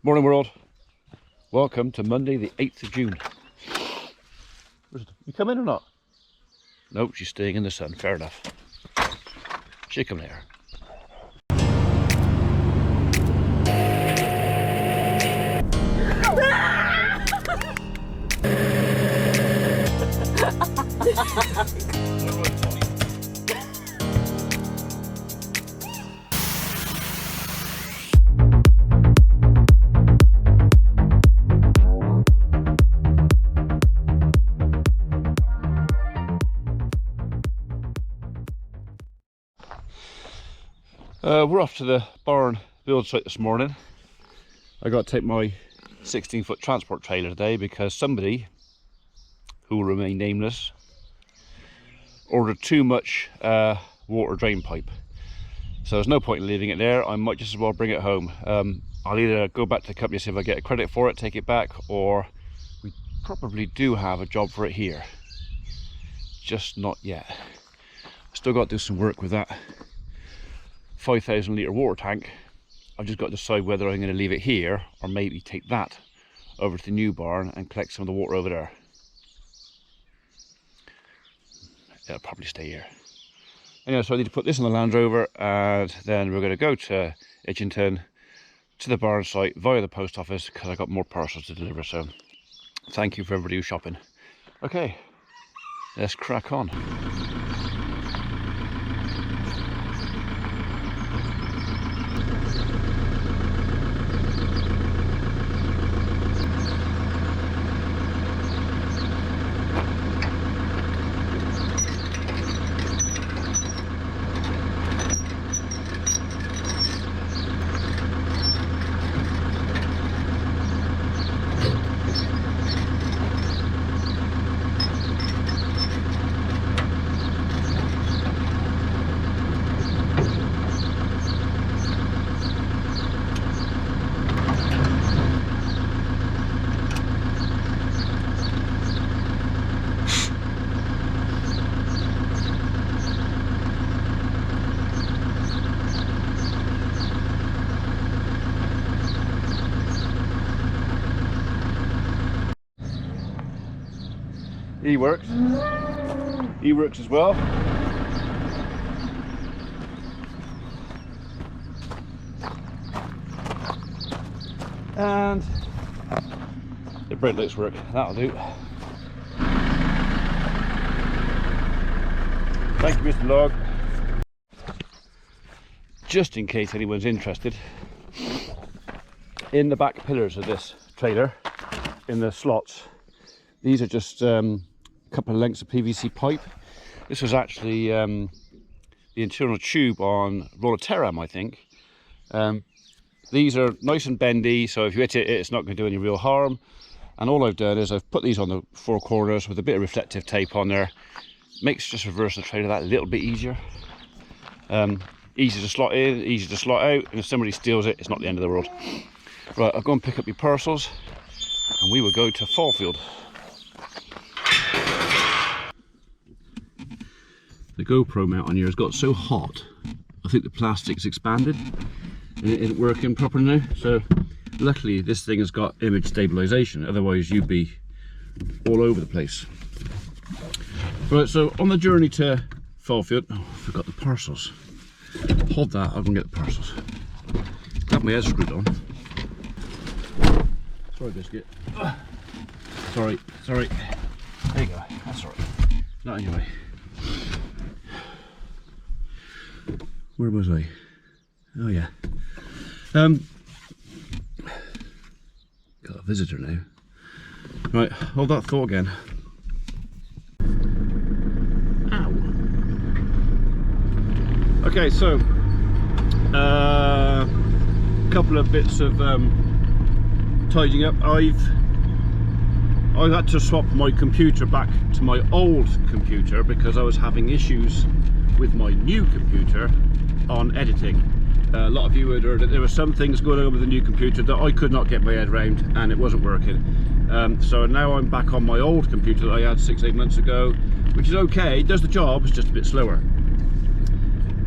Morning world, welcome to Monday the 8th of June. You come in or not? Nope, she's staying in the sun, fair enough. She come later. We're off to the barn build site this morning. I got to take my 16-foot transport trailer today because somebody, who will remain nameless, ordered too much water drain pipe. So there's no point in leaving it there. I might just as well bring it home. I'll either go back to the company, see if I get a credit for it, take it back, or we probably do have a job for it here. Just not yet. Still got to do some work with that 5,000 litre water tank. I've just got to decide whether I'm going to leave it here or maybe take that over to the new barn and collect some of the water over there. It'll probably stay here. Anyway, so I need to put this on the Land Rover, and then we're going to go to Itchington to the barn site via the post office because I got more parcels to deliver. So thank you for everybody who's shopping. Okay, let's crack on. He works as well. And the brake lights work, that'll do. Thank you, Mr. Log. Just in case anyone's interested, in the back pillars of this trailer, in the slots, these are just couple of lengths of PVC pipe. This was actually the internal tube on Roller-Teram, I think. These are nice and bendy, so if you hit it, it's not going to do any real harm. And all I've done is I've put these on the four corners with a bit of reflective tape on there. Makes just reverse the trailer that a little bit easier. Easy to slot in, easy to slot out, and if somebody steals it, it's not the end of the world. Right, I'll go and pick up your parcels, and we will go to Fallfield. The GoPro mount on here has got so hot, I think the plastic's expanded and it isn't working properly now. So luckily this thing has got image stabilization, otherwise you'd be all over the place. Right, so on the journey to Fallfield, oh, I forgot the parcels. Hold that, I'll go and get the parcels. Got my head screwed on. Sorry, biscuit. Sorry. There you go, that's alright. Not in your way. Where was I? Oh yeah. Got a visitor now. Right, hold that thought again. Ow. Okay, so a couple of bits of tidying up. I've had to swap my computer back to my old computer because I was having issues with my new computer on editing. A lot of you had heard that there were some things going on with the new computer that I could not get my head around and it wasn't working. So now I'm back on my old computer that I had 6-8 months ago, which is okay, it does the job, it's just a bit slower.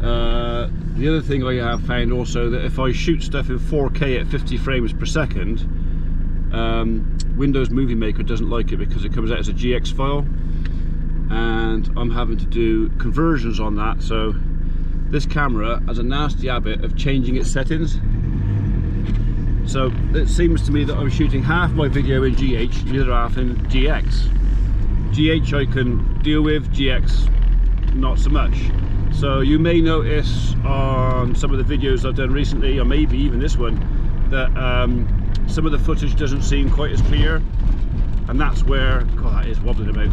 The other thing I have found also, that if I shoot stuff in 4K at 50 frames per second, Windows Movie Maker doesn't like it because it comes out as a GX file, and I'm having to do conversions on that. So this camera has a nasty habit of changing its settings. So it seems to me that I'm shooting half my video in GH, the other half in GX. GH I can deal with, GX not so much. So you may notice on some of the videos I've done recently, or maybe even this one, that some of the footage doesn't seem quite as clear, and that's where, God, that is wobbling about,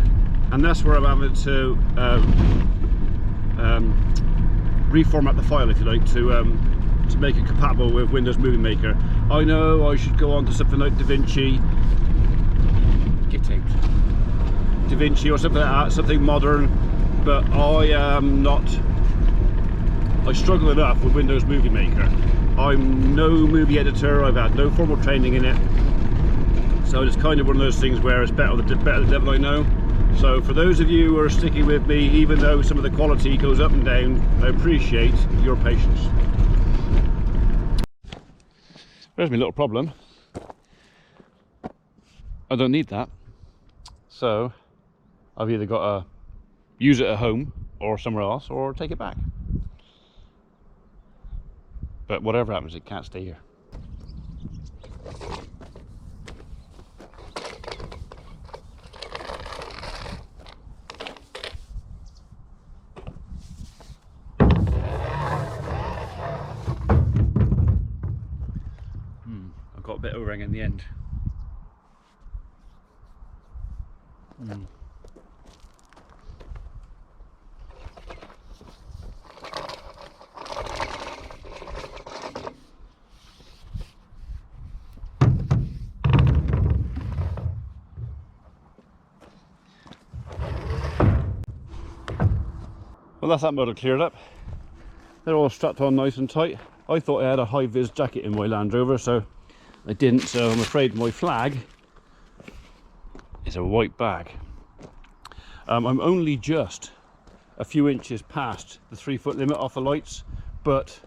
and that's where I'm having to reformat the file, if you like, to make it compatible with Windows Movie Maker. I know I should go on to something like DaVinci, DaVinci or something like that, something modern, but I am not. I struggle enough with Windows Movie Maker. I'm no movie editor, I've had no formal training in it, so it's kind of one of those things where it's better the devil I know. So for those of you who are sticking with me, even though some of the quality goes up and down, I appreciate your patience. There's my little problem. I don't need that, so I've either got to use it at home or somewhere else, or take it back. But whatever happens, it can't stay here. I've got a bit of O-ring in the end. Well, that's that motor cleared up. They're all strapped on nice and tight. I thought I had a high-vis jacket in my Land Rover, so I didn't, so I'm afraid my flag is a white bag. I'm only just a few inches past the 3-foot limit off the lights, but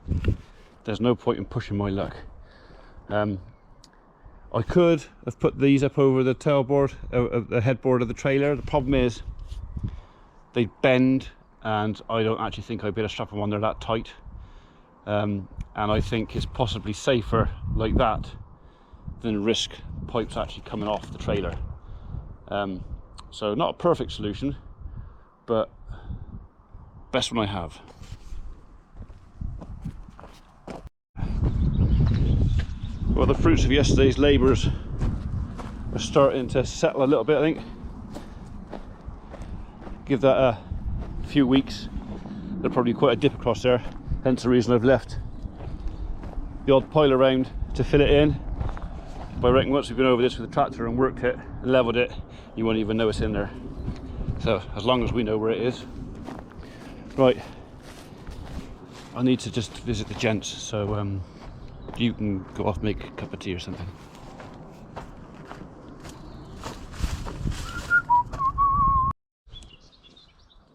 there's no point in pushing my luck. I could have put these up over the tailboard, the headboard of the trailer. The problem is they bend, and I don't actually think I'd be able to strap them on there that tight. And I think it's possibly safer like that than risk pipes actually coming off the trailer. So not a perfect solution, but best one I have. Well, the fruits of yesterday's labours are starting to settle a little bit, I think. Give that a few weeks, there'll probably be quite a dip across there, hence the reason I've left the odd pile around to fill it in. But I reckon once we've been over this with the tractor and worked it and levelled it, you won't even know it's in there. So as long as we know where it is. Right, I need to just visit the gents, so you can go off and make a cup of tea or something.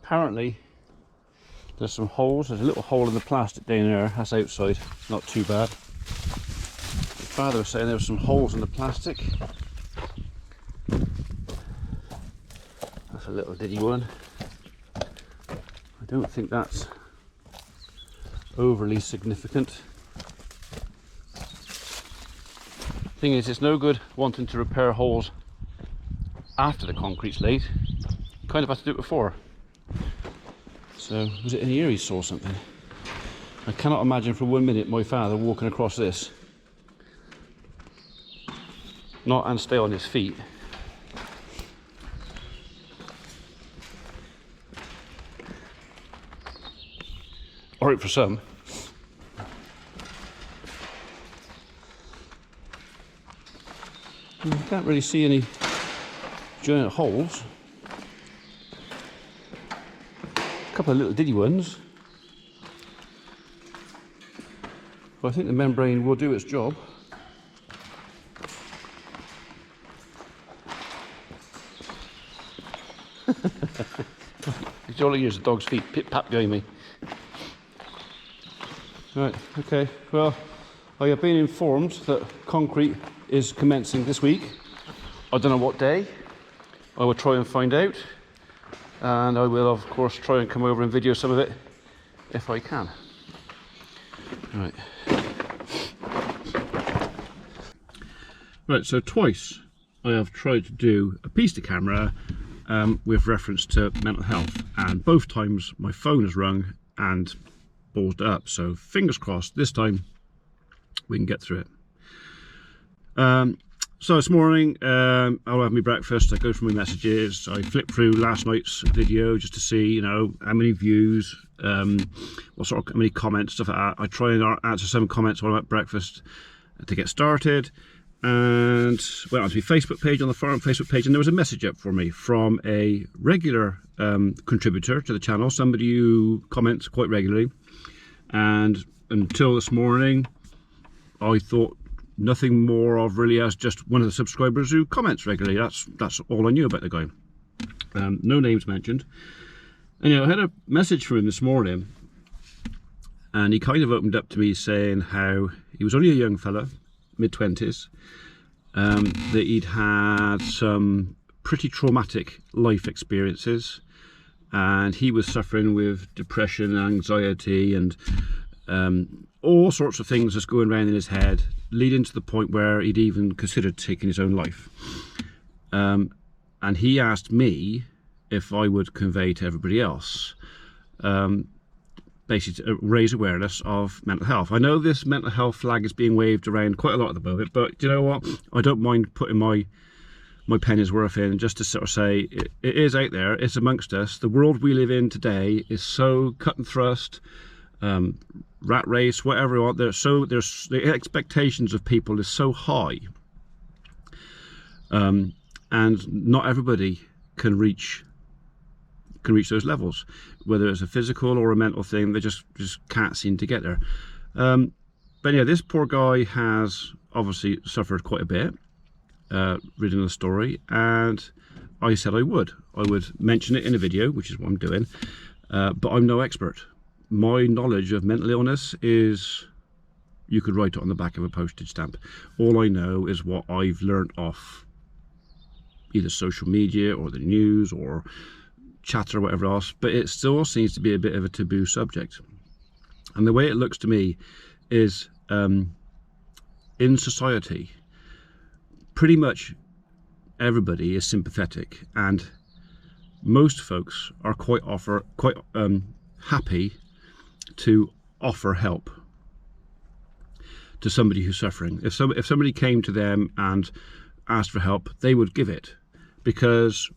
Apparently there's some holes. There's a little hole in the plastic down there. That's outside, it's not too bad. My father was saying there were some holes in the plastic. That's a little diddy one. I don't think that's overly significant. Thing is, it's no good wanting to repair holes after the concrete's laid. You kind of have to do it before. So, was it in here he saw something? I cannot imagine for 1 minute my father walking across this, not and stay on his feet. Alright for some. I can't really see any giant holes. A couple of little diddy ones. But I think the membrane will do its job. It's all I use the dog's feet pit pat behind me. Right, okay, well, I have been informed that concrete is commencing this week. I don't know what day. I will try and find out, and I will of course try and come over and video some of it if I can. Right. Right, so twice I have tried to do a piece to camera with reference to mental health, and both times my phone has rung and ballsed it up, so fingers crossed this time we can get through it. So this morning I'll have my breakfast, I go through my messages, I flip through last night's video just to see, you know, how many views, how many comments, stuff like that. I try and answer some comments while I'm at breakfast to get started, and went onto my Facebook page, on the farm Facebook page, and there was a message up for me from a regular contributor to the channel, somebody who comments quite regularly. And until this morning, I thought nothing more of really as just one of the subscribers who comments regularly. That's all I knew about the guy. No names mentioned. Anyway, I had a message from him this morning, and he kind of opened up to me saying how he was only a young fella, mid-20s, that he'd had some pretty traumatic life experiences, and he was suffering with depression, anxiety, and all sorts of things that's going around in his head, leading to the point where he'd even considered taking his own life. And he asked me if I would convey to everybody else, basically to raise awareness of mental health. I know this mental health flag is being waved around quite a lot at the moment, but you know what? I don't mind putting my penny's worth in, just to sort of say it is out there, it's amongst us. The world we live in today is so cut and thrust, rat race, whatever you want. There's the expectations of people is so high, and not everybody can reach those levels, whether it's a physical or a mental thing. They just can't seem to get there. But yeah, this poor guy has obviously suffered quite a bit. Reading the story, and I said I would mention it in a video, which is what I'm doing, but I'm no expert. My knowledge of mental illness is, you could write it on the back of a postage stamp. All I know is what I've learnt off either social media or the news or chatter or whatever else, but it still seems to be a bit of a taboo subject. And the way it looks to me is, in society, pretty much everybody is sympathetic, and most folks are quite happy to offer help to somebody who's suffering. If somebody came to them and asked for help, they would give it, because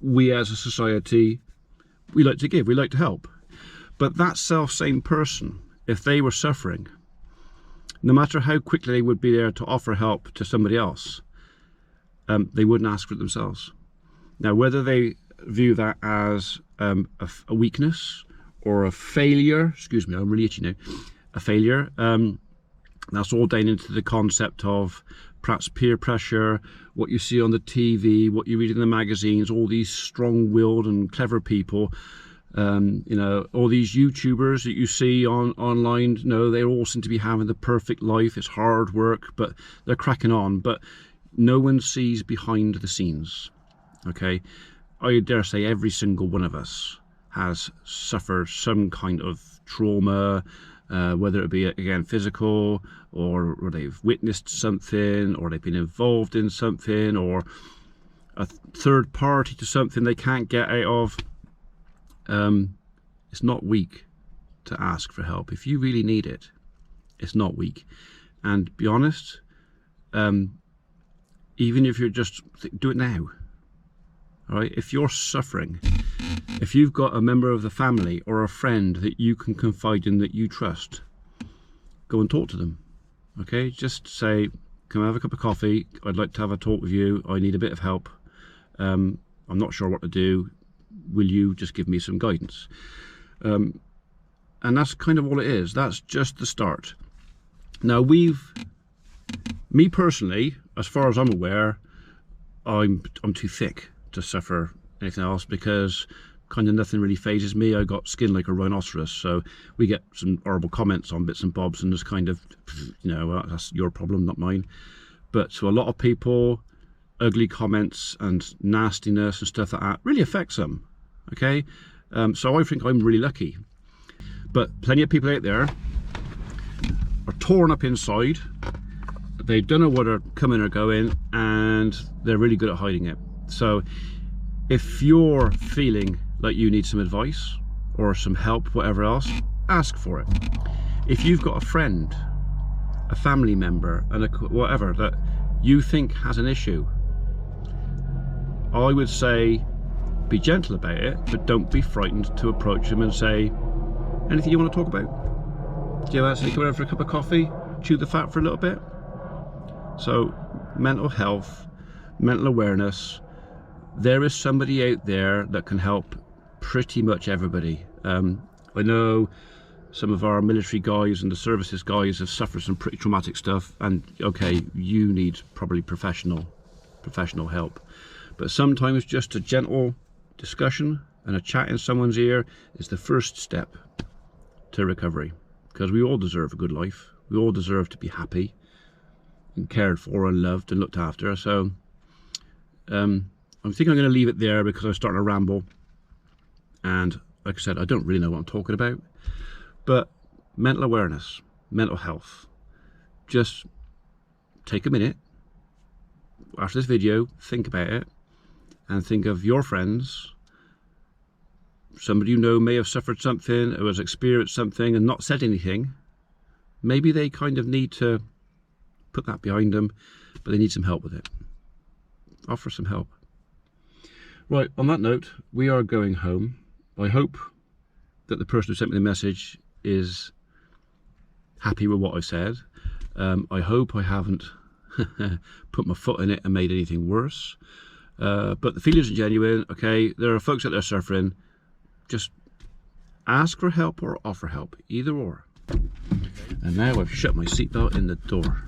we as a society, we like to give, we like to help. But that same person, if they were suffering, no matter how quickly they would be there to offer help to somebody else, they wouldn't ask for it themselves. Now, whether they view that as a weakness or a failure, excuse me, I'm really itchy now, a failure, that's all down into the concept of perhaps peer pressure, what you see on the TV, what you read in the magazines, all these strong-willed and clever people, you know, all these YouTubers that you see online, you know, they all seem to be having the perfect life. It's hard work, but they're cracking on, but no one sees behind the scenes. Okay, I dare say every single one of us has suffered some kind of trauma, whether it be, again, physical, or they've witnessed something, or they've been involved in something, or a third party to something they can't get out of. It's not weak to ask for help. If you really need it, it's not weak. And be honest, even if you're just, do it now. All right, if you're suffering, if you've got a member of the family or a friend that you can confide in, that you trust, go and talk to them. Okay, just say, can I have a cup of coffee? I'd like to have a talk with you. I need a bit of help. I'm not sure what to do. Will you just give me some guidance? And that's kind of all it is. That's just the start. Now, me personally, as far as I'm aware, I'm too thick to suffer anything else, because kind of nothing really phases me. I got skin like a rhinoceros, so we get some horrible comments on bits and bobs, and just kind of, you know, that's your problem, not mine. But to a lot of people, ugly comments and nastiness and stuff like that really affects them. Okay, so I think I'm really lucky. But plenty of people out there are torn up inside. They don't know where they're coming or going, and they're really good at hiding it. So if you're feeling like you need some advice or some help, whatever else, ask for it. If you've got a friend, a family member, and whatever that you think has an issue, I would say be gentle about it, but don't be frightened to approach them and say, anything you want to talk about? Do you actually come over for a cup of coffee, chew the fat for a little bit? So mental health, mental awareness, there is somebody out there that can help pretty much everybody. I know some of our military guys and the services guys have suffered some pretty traumatic stuff, and okay, you need probably professional help. But sometimes just a gentle discussion and a chat in someone's ear is the first step to recovery, because we all deserve a good life. We all deserve to be happy and cared for and loved and looked after. So I think I'm going to leave it there because I'm starting to ramble, and like I said, I don't really know what I'm talking about. But mental awareness, mental health, just take a minute after this video, think about it, and think of your friends, somebody you know may have suffered something or has experienced something and not said anything. Maybe they kind of need to put that behind them, but they need some help with it. Offer some help. Right, on that note, we are going home. I hope that the person who sent me the message is happy with what I said. I hope I haven't put my foot in it and made anything worse. But the feelings are genuine, okay? There are folks out there suffering. Just ask for help or offer help, either or. And now I've shut my seatbelt in the door.